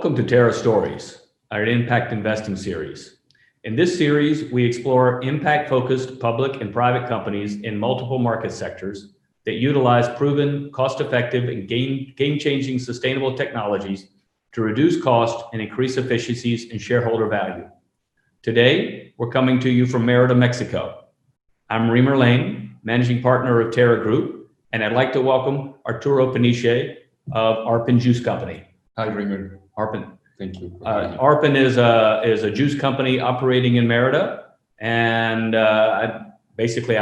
Welcome to Terra Stories, our impact investing series. In this series, we explore impact-focused public and private companies in multiple market sectors that utilize proven, cost-effective, and game-changing sustainable technologies to reduce cost and increase efficiencies and shareholder value. Today, we're coming to you from Merida, Mexico. I'm Remer, managing partner of Terra Group, and I'd like to welcome Arturo Peniche of Arpen Juice Company. Hi, Remer. Arpen. Thank you. Arpen is a juice company operating in Merida, and I'll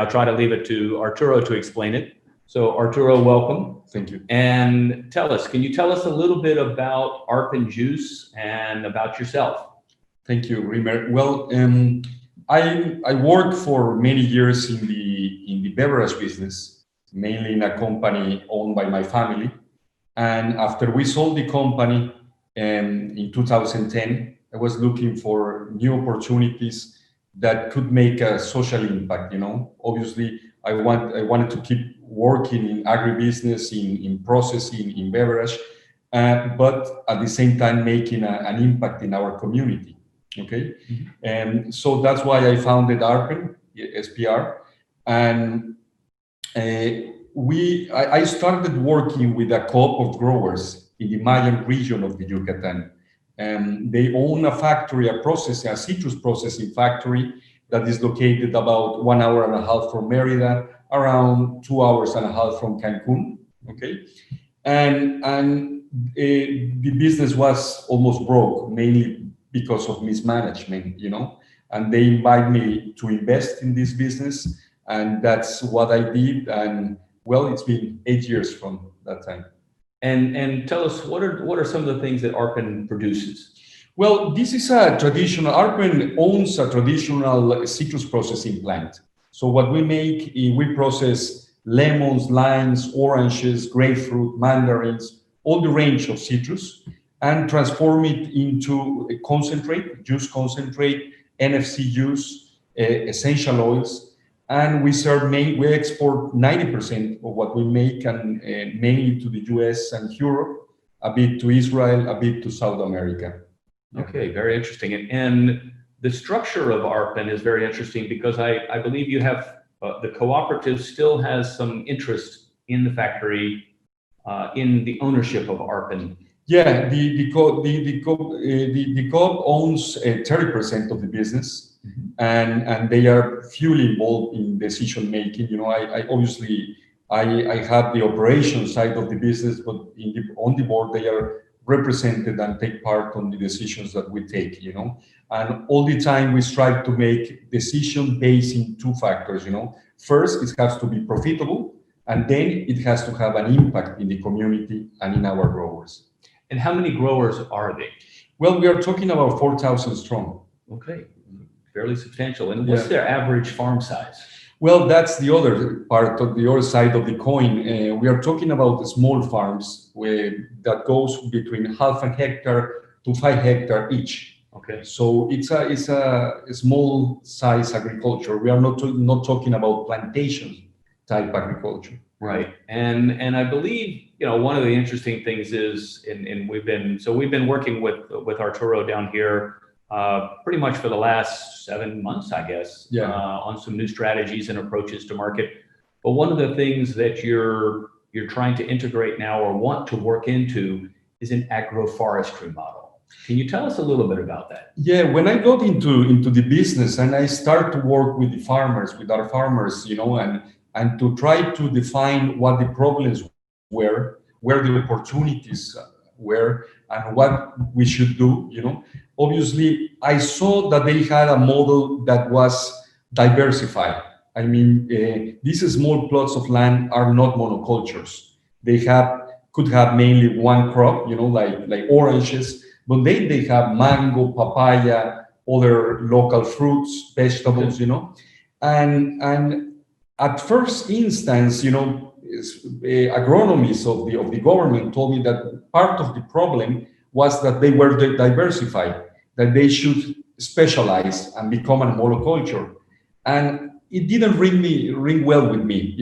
try to leave it to Arturo to explain it. So Arturo, welcome. Thank you. And can you tell us a little bit about Arpen Juice and about yourself? Thank you, Remer. Well, I worked for many years in the beverage business, mainly in a company owned by my family. And after we sold the company in 2010, I was looking for new opportunities that could make a social impact. Obviously, I wanted to keep working in agribusiness, in processing, in beverage, but at the same time making an impact in our community. Okay, and so that's why I founded Arpen SPR, and I started working with a co-op of growers in the Mayan region of the Yucatan. They own a factory, a citrus processing factory that is located about 1.5 hours from Merida, around 2.5 hours from Cancun. Okay, and the business was almost broke, mainly because of mismanagement, and they invited me to invest in this business, and that's what I did. And well, it's been 8 years from that time. And tell us, what are some of the things that Arpen produces? Well, this is Arpen owns a traditional citrus processing plant. So what we make, we process lemons, limes, oranges, grapefruit, mandarins, all the range of citrus, and transform it into a concentrate, juice concentrate, NFC juice, essential oils. And we export 90% of what we make, and mainly to the US and Europe, a bit to Israel, a bit to South America. Okay, very interesting. And the structure of Arpen is very interesting because I believe you have the cooperative still has some interest in the factory, in the ownership of Arpen. Yeah, the co-op owns 30% of the business. And they are fully involved in decision making. I obviously have the operation side of the business, but on the board they are represented and take part on the decisions that we take. And all the time we strive to make decision based in two factors. First, it has to be profitable, and then it has to have an impact in the community and in our growers. And how many growers are they? Well, we are talking about 4,000 strong. Okay. Fairly substantial. And what's their average farm size? Well, that's the other part of the other side of the coin. We are talking about small farms that goes between 0.5 hectare to 5 hectare each. Okay. So it's a small size agriculture. We are not talking about plantation type agriculture. Right. And I believe one of the interesting things is, and we've been working with Arturo down here pretty much for the last 7 months, I guess, on some new strategies and approaches to market. But one of the things that you're trying to integrate now or want to work into is an agroforestry model. Can you tell us a little bit about that? Yeah, when I got into the business and I start to work with the farmers, with our farmers, and to try to define what the problems were, where the opportunities were, and what we should do, obviously I saw that they had a model that was diversified. I mean, these small plots of land are not monocultures. They could have mainly one crop, like oranges, but then they have mango, papaya, other local fruits, vegetables, and at first instance, agronomists of the government told me that part of the problem was that they were diversified, that they should specialize and become a monoculture. And it didn't ring well with me.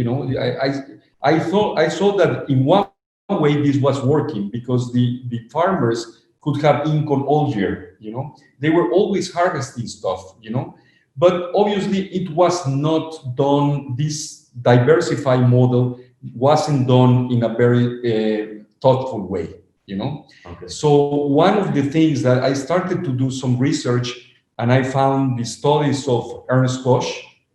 I saw that in one way this was working because the farmers could have income all year, you know. They were always harvesting stuff, you know, but obviously it was not done, this diversified model wasn't done in a very thoughtful way, you know. Okay. So one of the things that I started to do some research, and I found the studies of Ernst Koch,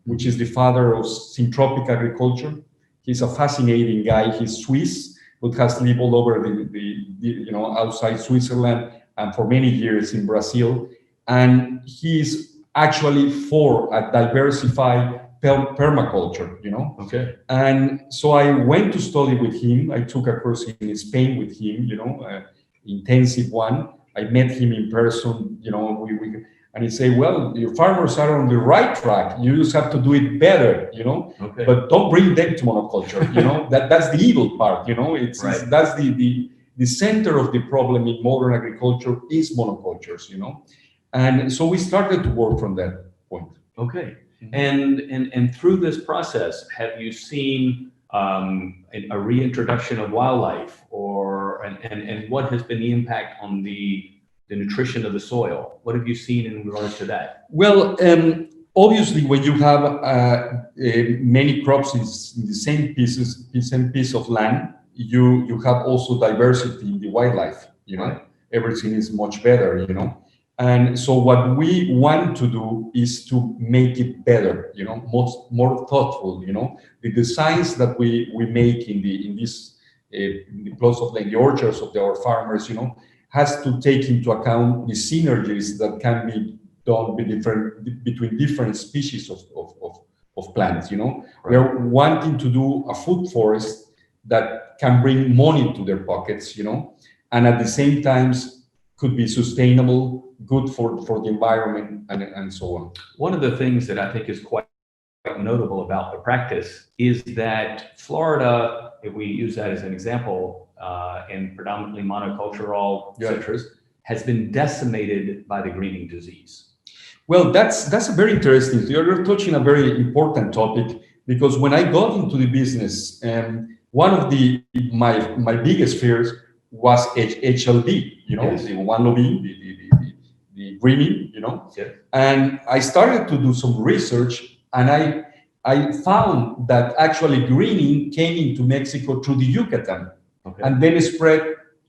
which is the father of syntropic agriculture. He's a fascinating guy. He's Swiss, but has lived all over the outside Switzerland and for many years in Brazil. And he's actually for a diversified permaculture, you know. Okay. And so I went to study with him. I took a course in Spain with him, you know, intensive one. I met him in person, you know, and he said, well, your farmers are on the right track. You just have to do it better, you know, okay. But don't bring them to monoculture, you know, that's the evil part, you know, that's the center of the problem in modern agriculture is monocultures, you know. And so we started to work from that point. Okay. And through this process, have you seen a reintroduction of wildlife, and what has been the impact on the nutrition of the soil? What have you seen in regards to that? Well, obviously, when you have many crops in the same piece of land, you have also diversity in the wildlife. You know, right. Everything is much better. You know. And so what we want to do is to make it better, you know, more thoughtful, you know. The designs that we make in the plots of land, the orchards of our farmers, you know, has to take into account the synergies that can be done between different species of plants, you know. Right. We're wanting to do a food forest that can bring money to their pockets, you know, and at the same time could be sustainable, good for the environment, and so on. One of the things that I think is quite notable about the practice is that Florida, if we use that as an example, in predominantly monocultural citrus, has been decimated by the greening disease. Well, that's a very interesting. You're touching a very important topic, because when I got into the business, one of my biggest fears was HLD, you know, yes. the one lobby, the greening, you know. Yes. And I started to do some research, and I found that actually greening came into Mexico through the Yucatan, okay. and then it spread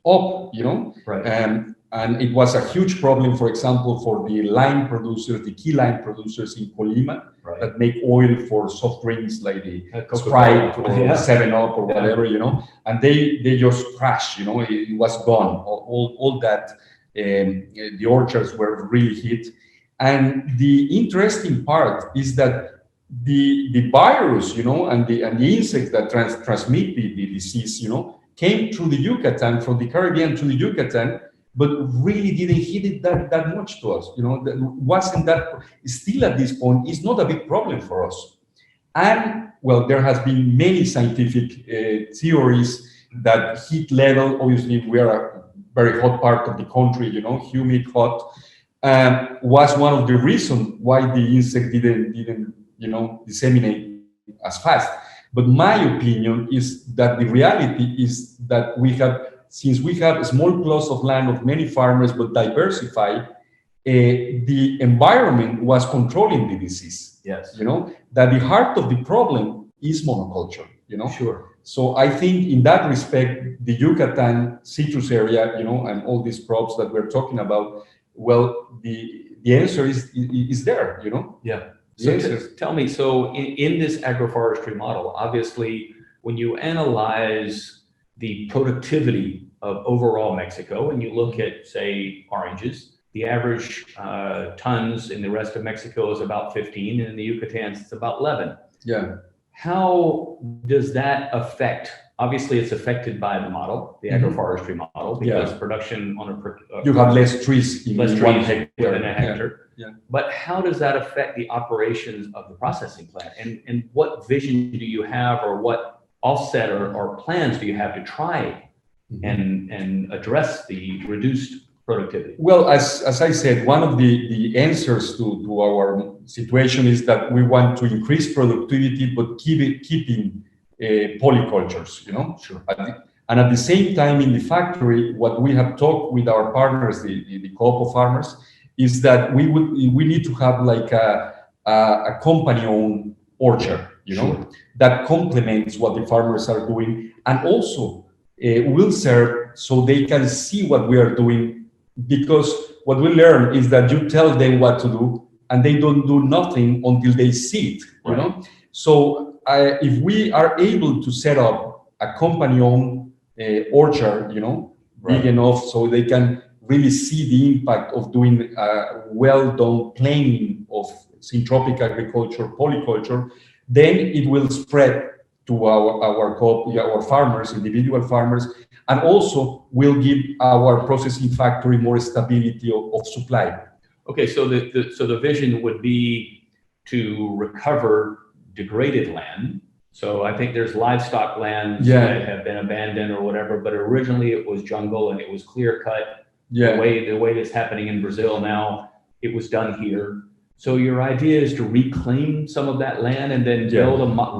up, you know. Right. And it was a huge problem, for example, for the lime producers, the key lime producers in Colima, right. that make oil for soft drinks like the Sprite or 7-Up or whatever, you know, and they just crashed, you know, it was gone. All that, the orchards were really hit. And the interesting part is that the virus, you know, and the insects that transmit the disease, you know, came through the Yucatan, from the Caribbean to the Yucatan, but really didn't hit it that much to us. You know, that wasn't that, still at this point, is not a big problem for us. And well, there has been many scientific theories that heat level, obviously we are a very hot part of the country, you know, humid, hot, was one of the reasons why the insect didn't, you know, disseminate as fast. But my opinion is that the reality is that since we have a small plots of land of many farmers, but diversified, the environment was controlling the disease. Yes. You know, that the heart of the problem is monoculture, you know. Sure. So I think in that respect, the Yucatan citrus area, you know, and all these crops that we're talking about, well, the answer is there, you know. Yeah. So tell me, so in this agroforestry model, obviously, when you analyze the productivity of overall Mexico, and you look at, say, oranges, the average tons in the rest of Mexico is about 15, and in the Yucatan, it's about 11. Yeah. How does that affect? Obviously, it's affected by the model, the agroforestry model, because production on you have less trees in less one trees hectare. within a hectare. Yeah. But how does that affect the operations of the processing plant? And what vision do you have, or what offset or plans do you have to try and address the reduced productivity? Well, as I said, one of the answers to our situation is that we want to increase productivity, but keeping polycultures, you know. Sure. And at the same time, in the factory, what we have talked with our partners, the co-op of farmers, is that we need to have like a company-owned orchard, Sure. that complements what the farmers are doing, and also will serve so they can see what we are doing. Because what we learn is that you tell them what to do, and they don't do nothing until they see it. Right. So if we are able to set up a company-owned orchard, Right. big enough so they can really see the impact of doing well-done planning of syntropic agriculture, polyculture, then it will spread to our farmers, individual farmers, and also will give our processing factory more stability of supply. Okay, so the vision would be to recover degraded land. So I think there's livestock lands that have been abandoned or whatever, but originally it was jungle and it was clear cut. Yeah. The way that's happening in Brazil now, it was done here. So your idea is to reclaim some of that land and then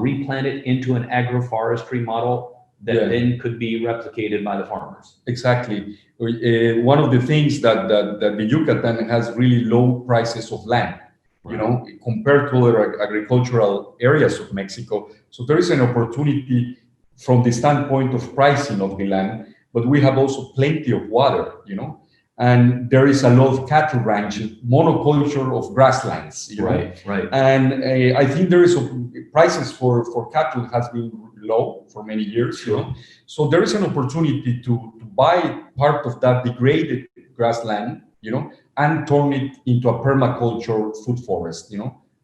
replant it into an agroforestry model that then could be replicated by the farmers. Exactly. One of the things that the Yucatan has really low prices of land, compared to other agricultural areas of Mexico. So there is an opportunity from the standpoint of pricing of the land, but we have also plenty of water, and there is a lot of cattle ranches, monoculture of grasslands. Right. And I think there is prices for cattle has been low for many years. So there is an opportunity to buy part of that degraded grassland, and turn it into a permaculture food forest.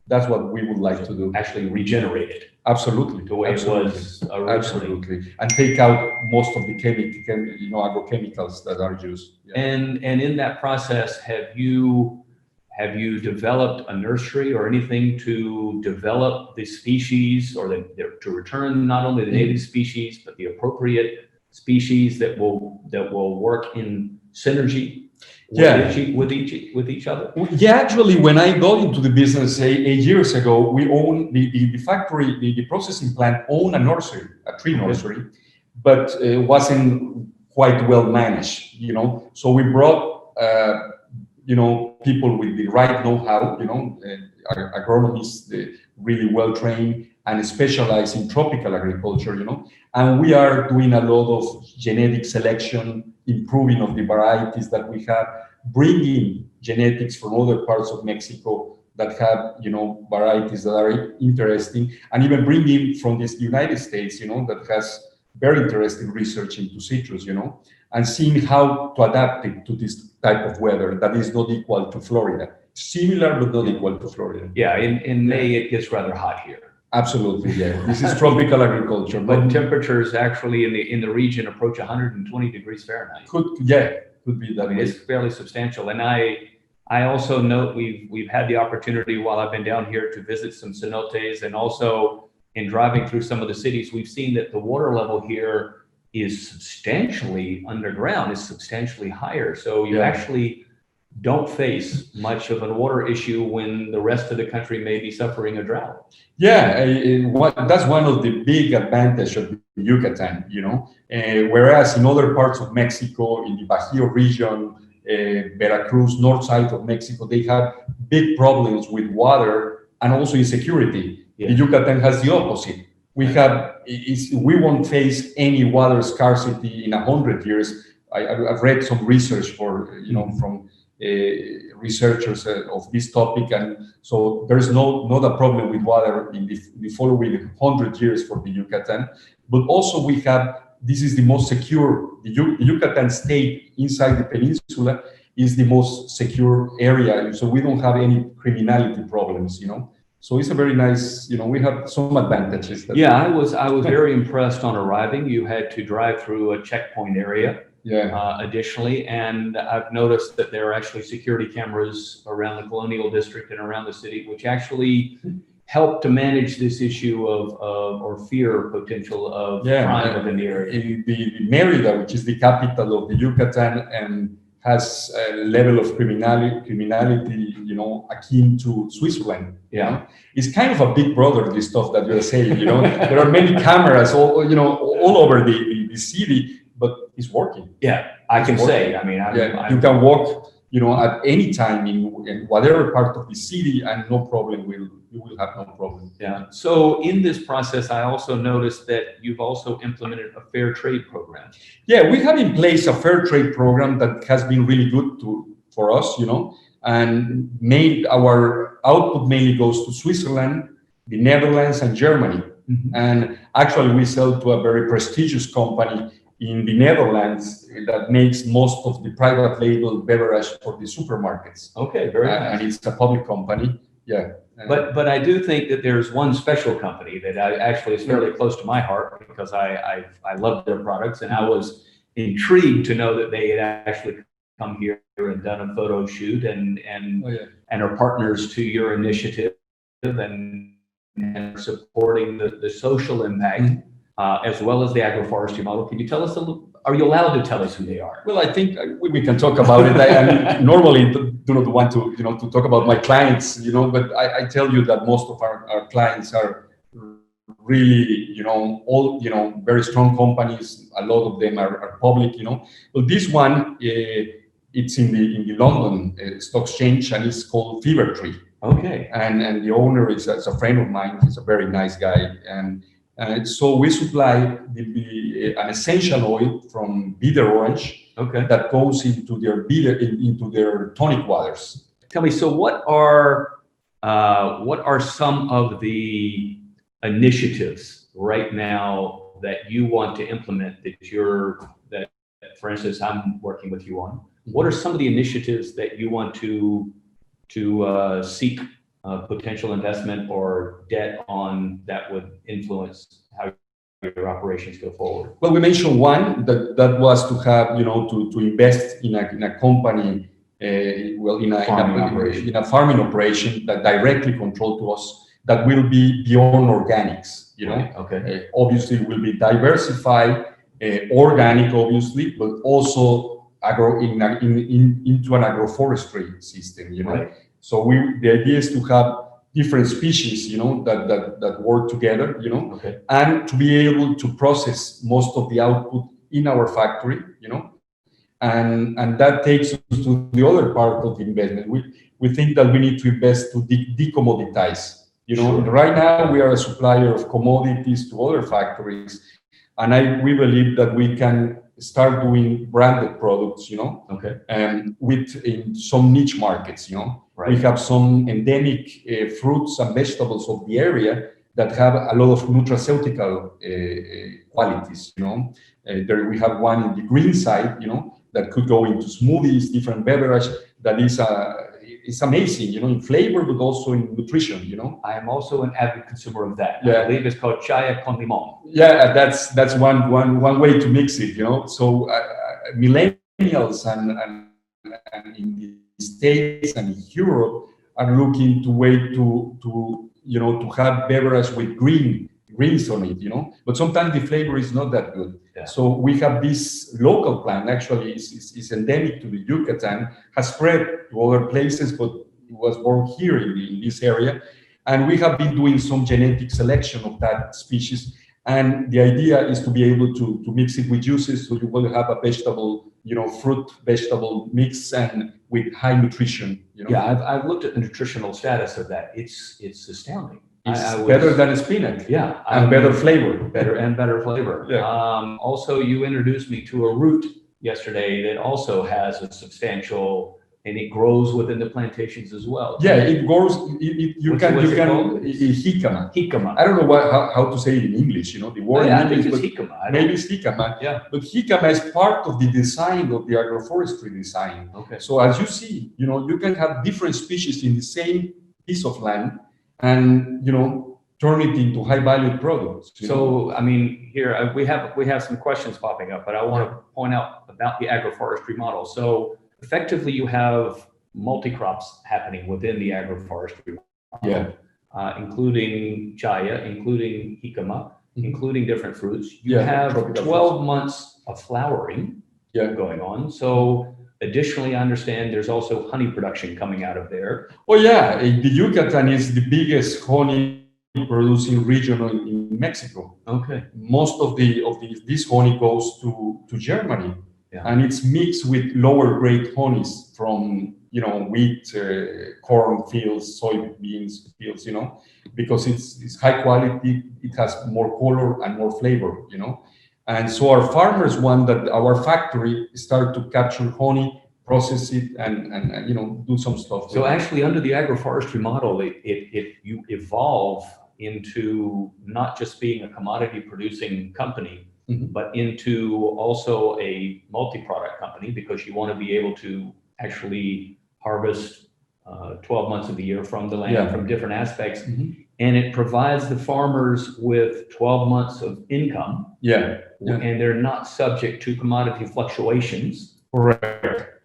That's what we would like to do. Actually regenerate it. Absolutely. The way it was originally. Absolutely. And take out most of the agrochemicals that are used. Yeah. And in that process, have you developed a nursery or anything to develop the species, or to return not only the native species but the appropriate species that will work in synergy with each other? Yeah, actually, when I got into the business 8 years ago, we owned the factory, the processing plant owned a nursery, a tree nursery, but it wasn't quite well managed. So we brought people with the right know-how, agronomists, really well trained and specialized in tropical agriculture, and we are doing a lot of genetic selection, improving of the varieties that we have, bringing genetics from other parts of Mexico that have, varieties that are interesting, and even bringing from the United States, that has very interesting research into citrus, and seeing how to adapt it to this type of weather that is not equal to Florida. Similar, but not equal to Florida. Yeah, in May, it gets rather hot here. Absolutely, yeah. This is tropical agriculture. But temperatures actually in the region approach 120 degrees Fahrenheit. Could be that way. It's fairly substantial. And I also note we've had the opportunity while I've been down here to visit some cenotes, and also in driving through some of the cities, we've seen that the water level here is substantially underground, is substantially higher. So you actually don't face much of a water issue when the rest of the country may be suffering a drought. Yeah, that's one of the big advantages of Yucatan, whereas in other parts of Mexico, in the Bajío region, Veracruz, north side of Mexico, they have big problems with water and also insecurity. The Yucatan has the opposite. We won't face any water scarcity in 100 years. I've read some research from researchers of this topic, and so there's not a problem with water in the following 100 years for the Yucatan. But also this is the most secure, the Yucatan state inside the peninsula is the most secure area, so we don't have any criminality problems, So it's a very nice, we have some advantages. I was very impressed on arriving. You had to drive through a checkpoint area. Additionally, and I've noticed that there are actually security cameras around the colonial district and around the city, which actually help to manage this issue or fear potential of crime in the area. The Mérida, which is the capital of the Yucatan, and has a level of criminality, akin to Switzerland. Yeah. It's kind of a big brother, this stuff that you're saying, There are many cameras all over the city, but it's working. Yeah, I can say, I mean, you can walk, at any time in whatever part of the city, and you will have no problem. Yeah. So in this process, I also noticed that you've also implemented a fair trade program. Yeah, we have in place a fair trade program that has been really good for us, and our output mainly goes to Switzerland, the Netherlands, and Germany. Mm-hmm. And actually, we sell to a very prestigious company in the Netherlands that makes most of the private label beverage for the supermarkets. Okay, very nice. And it's a public company. Yeah. But I do think that there's one special company that actually is fairly close to my heart, because I love their products, and I was intrigued to know that they had actually come here and done a photo shoot and are partners to your initiative and supporting the social impact, as well as the agroforestry model. Can you tell us are you allowed to tell us who they are? Well, I think we can talk about it. I normally do not want to, to talk about my clients, but I tell you that most of our clients are really, all, very strong companies. A lot of them are public, But this one, it's in the London Stock Exchange, and it's called Fever Tree. Okay. And the owner is a friend of mine. He's a very nice guy. And so we supply an essential oil from bitter orange. Okay. That goes into their tonic waters. Tell me, so what are some of the initiatives right now that you want to implement that for instance I'm working with you on? What are some of the initiatives that you want to seek potential investment or debt on that would influence how your operations go forward? Well, we mentioned one that was to have, to invest in a company, in a farming operation that directly controlled to us, that will be beyond organics. Right. Okay. Obviously, it will be diversified, organic, obviously, but also into an agroforestry system. Right. So the idea is to have different species, that work together, Okay. and to be able to process most of the output in our factory, and that takes us to the other part of the investment. We think that we need to invest to decommoditize. Sure. Right now we are a supplier of commodities to other factories, and we believe that we can start doing branded products, Okay. in some niche markets, Right. We have some endemic fruits and vegetables of the area that have a lot of nutraceutical qualities, There we have one in the green side, that could go into smoothies, different beverage, that is it's amazing, in flavor, but also in nutrition, I am also an avid consumer of that. Yeah. I believe it's called chaya con limon. Yeah, that's one way to mix it, So millennials and in the States and in Europe are looking to have beverage with greens on it, But sometimes the flavor is not that good. Yeah. So we have this local plant, actually is endemic to the Yucatan, has spread to other places, but it was born here in this area. And we have been doing some genetic selection of that species. And the idea is to be able to mix it with juices, so you will have a fruit-vegetable mix, and with high nutrition. Yeah, I've looked at the nutritional status of that. It's astounding. It's better than spinach. Yeah, and better flavor. Better flavor. Yeah. Also, you introduced me to a root yesterday that also has a substantial, and it grows within the plantations as well. Yeah, it grows. Called? Jicama. Jicama. I don't know how to say it in English. The word in I English, think it's but jicama. maybe it's jicama. Yeah. But jicama is part of the design of the agroforestry design. Okay. So as you see, you can have different species in the same piece of land, and turn it into high-valued products. So, I mean, here we have some questions popping up, but I want to point out about the agroforestry model. So, effectively, you have multi-crops happening within the agroforestry model, including chaya, including jicama, including different fruits. You have 12 months of flowering going on. So, Additionally, I understand there's also honey production coming out of there. Oh yeah, the Yucatan is the biggest honey producing region in Mexico. Okay. Most of this honey goes to Germany, Yeah. and it's mixed with lower grade honeys from wheat, corn fields, soybeans fields, because it's high quality, it has more color and more flavor, And so our farmers want that our factory start to capture honey, process it, and do some stuff. So actually, under the agroforestry model, you evolve into not just being a commodity producing company, but into also a multi-product company, because you want to be able to actually harvest 12 months of the year from the land, from different aspects. And it provides the farmers with 12 months of income. And they're not subject to commodity fluctuations. Correct.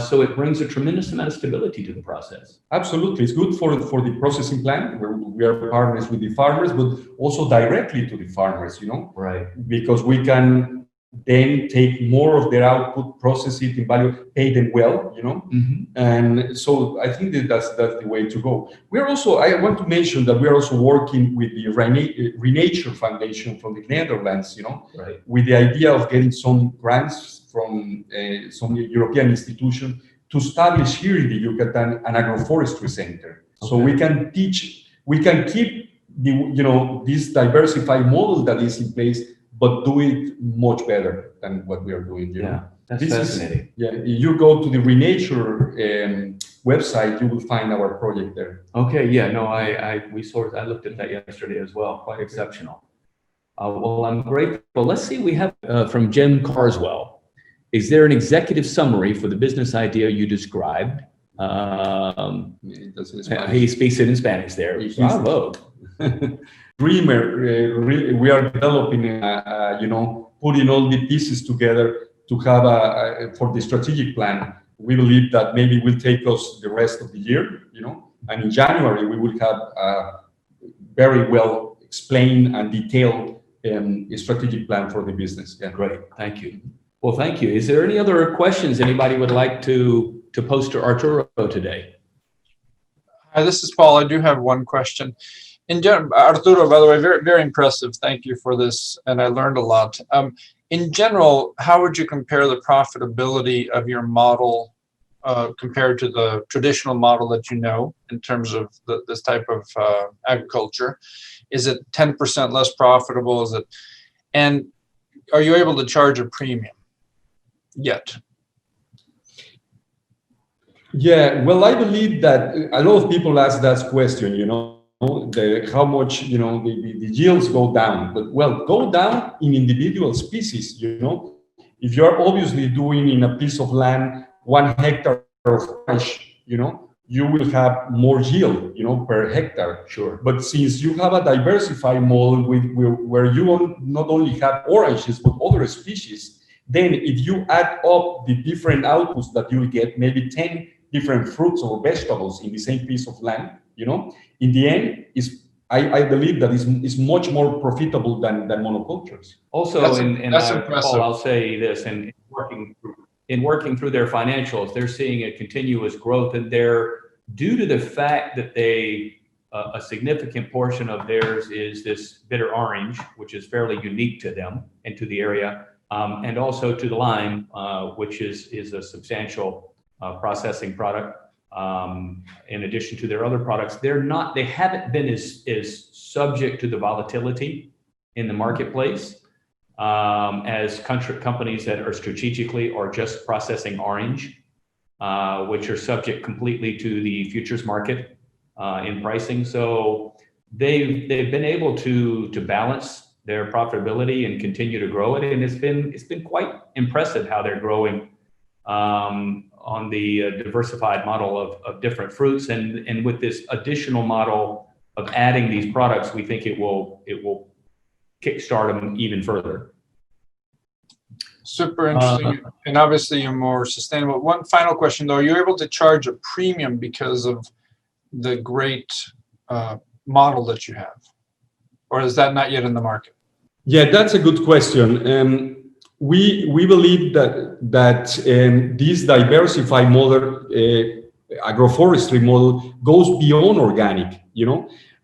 So it brings a tremendous amount of stability to the process. Absolutely. It's good for the processing plant, where we are partners with the farmers, but also directly to the farmers, Right. Because we can then take more of their output, process it in value, pay them well, And so I think that's the way to go. I want to mention that we're also working with the ReNature Foundation from the Netherlands, Right. with the idea of getting some grants from some European institution to establish here in the Yucatan an agroforestry center. So we can keep this diversified model that is in place, but do it much better than what we are doing. That's fascinating. If you go to the ReNature website, you will find our project there. Okay, I looked at that yesterday as well. Quite exceptional. Well, I'm grateful. Let's see, we have from Jen Carswell. Is there an executive summary for the business idea you described? He speaks it in Spanish there. Bravo. Remer, we are developing, putting all the pieces together to have for the strategic plan. We believe that maybe it will take us the rest of the year, and in January we will have a very well explained and detailed strategic plan for the business. Great, thank you. Well, thank you. Is there any other questions anybody would like to post to Arturo today? Hi, this is Paul. I do have one question. In general, Arturo, by the way, very, very impressive. Thank you for this, and I learned a lot. In general, how would you compare the profitability of your model compared to the traditional model that in terms of this type of agriculture? Is it 10% less profitable? And are you able to charge a premium yet? Yeah, well, I believe that a lot of people ask that question, how much, the yields go down, but go down in individual species, if you're obviously doing in a piece of land 1 hectare of orange, you will have more yield, per hectare. Sure. But since you have a diversified model where you not only have oranges, but other species, then if you add up the different outputs that you'll get, maybe 10 different fruits or vegetables in the same piece of land, in the end, I believe that is much more profitable than monocultures. Also, that's impressive. Paul, I'll say this, and working through their financials, they're seeing a continuous growth, and they're due to the fact that a significant portion of theirs is this bitter orange, which is fairly unique to them and to the area, and also to the lime, which is a substantial processing product. In addition to their other products, they haven't been as subject to the volatility in the marketplace as companies that are strategically or just processing orange, which are subject completely to the futures market in pricing. So they've been able to balance their profitability and continue to grow it, and it's been quite impressive how they're growing on the diversified model of different fruits, and with this additional model of adding these products, we think it will kickstart them even further. Super interesting, and obviously you're more sustainable. One final question though: are you able to charge a premium because of the great model that you have, or is that not yet in the market? Yeah, that's a good question. we believe that this diversified model, agroforestry model, goes beyond organic.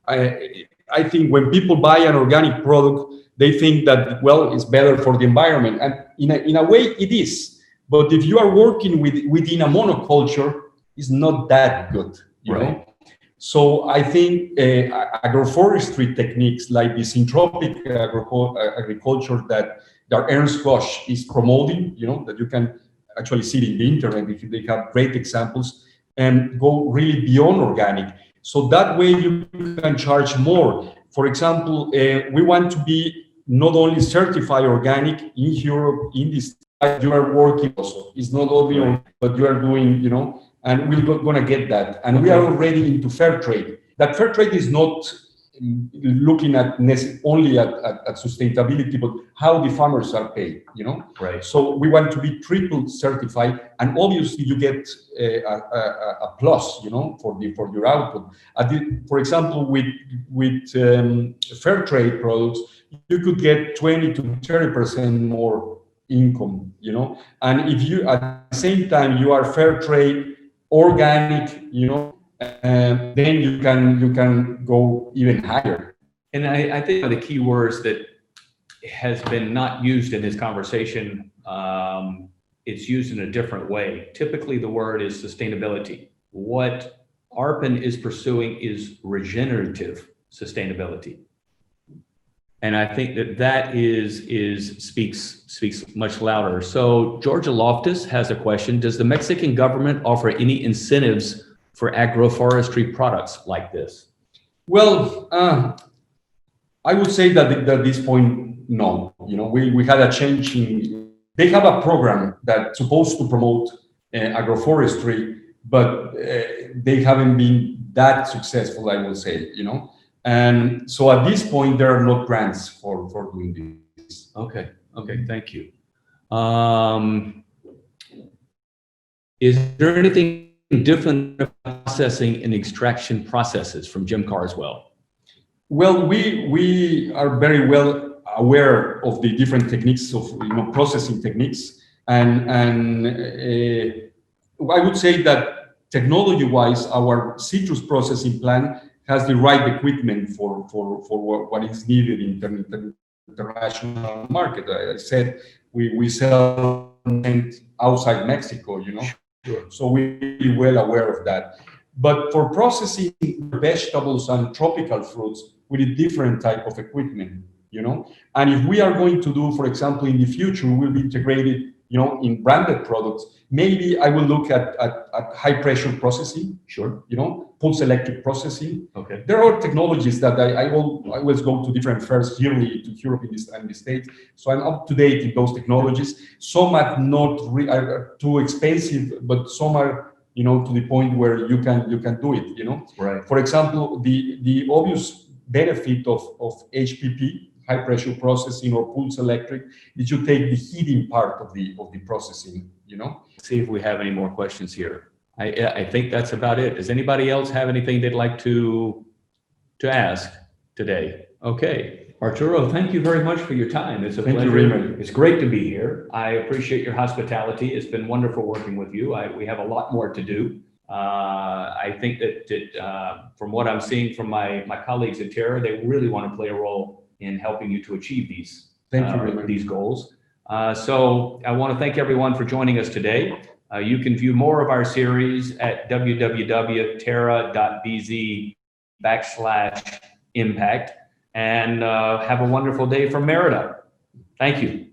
I think when people buy an organic product, they think that, well, it's better for the environment, and in a way it is. But if you are working within a monoculture, it's not that good, you know. So I think agroforestry techniques like the syntropic agriculture that Ernst Gosch is promoting, that you can actually see it in the internet, if they have great examples, and go really beyond organic. So that way you can charge more. For example, we want to be not only certified organic in Europe, in this, you are working also. It's not only on, but you are doing, and we're going to get that. And we are already into fair trade. That fair trade is not looking at only at sustainability, but how the farmers are paid, Right. So we want to be triple certified, and obviously you get a plus, for your output. For example, with fair trade products, you could get 20 to 30% more income, and if you at the same time you are fair trade, organic, then you can go even higher. And I think one of the key words that has been not used in this conversation, it's used in a different way. Typically, the word is sustainability. What Arpen is pursuing is regenerative sustainability. And I think that speaks much louder. So Georgia Loftus has a question. Does the Mexican government offer any incentives for agroforestry products like this? Well, I would say that at this point, no. We had a change they have a program that's supposed to promote agroforestry, but they haven't been that successful, I will say, And so at this point, there are no grants for doing this. Okay, thank you. Is there anything different processing and extraction processes from Jim Carswell? Well, we are very well aware of the different techniques of processing techniques, and I would say that technology-wise, our citrus processing plant has the right equipment for what is needed in the international market. I said we sell outside Mexico, Sure. So we're well aware of that. But for processing vegetables and tropical fruits, we need different type of equipment, And if we are going to do, for example, in the future, we'll be integrated, in branded products. Maybe I will look at high pressure processing. Sure. Pulse electric processing. Okay. There are technologies that I always go to different fairs yearly to Europe and the States. So I'm up to date in those technologies. Some are not are too expensive, but some are, to the point where you can do it, Right. For example, the obvious benefit of HPP, high pressure processing, or pulse electric, is you take the heating part of the processing, See if we have any more questions here. I think that's about it. Does anybody else have anything they'd like to ask today? Okay. Arturo, thank you very much for your time. It's a pleasure. Thank you, Remer. It's great to be here. I appreciate your hospitality. It's been wonderful working with you. We have a lot more to do. I think that from what I'm seeing from my colleagues at Terra, they really want to play a role in helping you to achieve these goals. So I want to thank everyone for joining us today. You can view more of our series at www.terra.bz/impact, and have a wonderful day from Merida. Thank you.